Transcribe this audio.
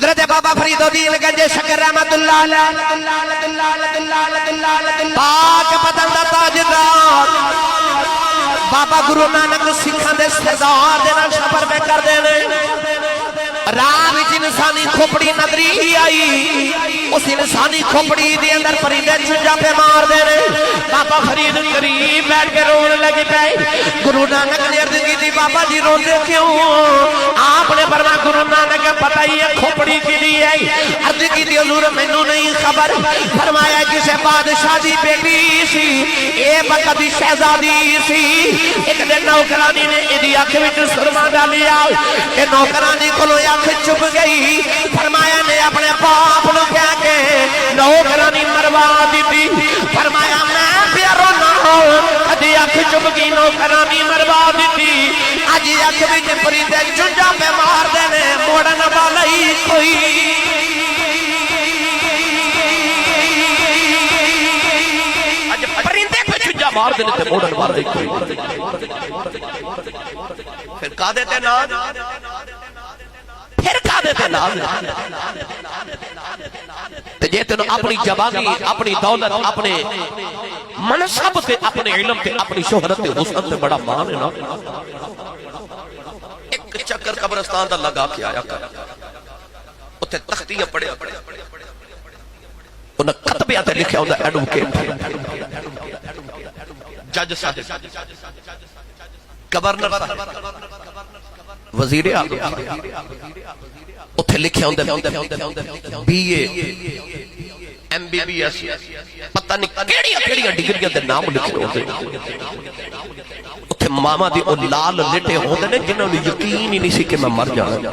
हजरत बाबा फरीदुद्दीन गंज शकर रहमतुल्लाह अलैह पाक बदन दा ताजदार बाबा गुरु नानक सिखां दे सरदार दे नाल सफर पे कर देने राह विच इंसानी खोपड़ी नजरी आई उस इंसानी खोपड़ी दे अंदर परिंदे चुंझा पे मार देने बाबा फरीद करीब बैठ के रोने लगे पे गुरु नानक ने अर्ज की बाबा जी रोंदे क्यों आपने फरमाया गुरु नानक पता ही है खोपड़ी की है अर्ज की हुजूर मैनू नहीं खबर फरमाया किसी बादशाह दी बेटी सी ए वक्त दी शहजादी सी एक दिन नौकरानी ने इहदी अख विच सुरमा डालिया ए नौकरानी कोलों अख चुप गई फरमाया ने अपने बाप नूं कह के नौकरानी मरवा दी फरमाया मैं प्यारो ना कदी अख चुप गई नौकरानी मरवा दी अज अख विच परिंदे चुंझा पे मार देने मोड़न वाला ही कोई अज परिंदे पे चुंझा मार देने ते मोड़न वाला ही कोई फिर कादे ते ना फिर कादे ते ना ते जे तेन अपनी जवानी अपनी दौलत अपने मनसब ते अपने इल्म ते अपनी शोहरत ते हुस्न ते बड़ा मान है ना एक चक्कर कब्रिस्तान दा लगा के आया कर उत्ते तख्तियां पढ़िया उन्हें कतबिया ते लिखिया होंदा एडवोकेट जज साहब गवर्नर साहब वजीर आज़म उत्थे लिखिया होंदा बीए MBBS पता नहीं केड़ियां डिग्रियां दे नाम लिखे होंदे उत्थे मामा दी ओ लाल लिटे होंदे ने जिन्हां नूं यकीन ही नहीं सी कि मैं मर जाना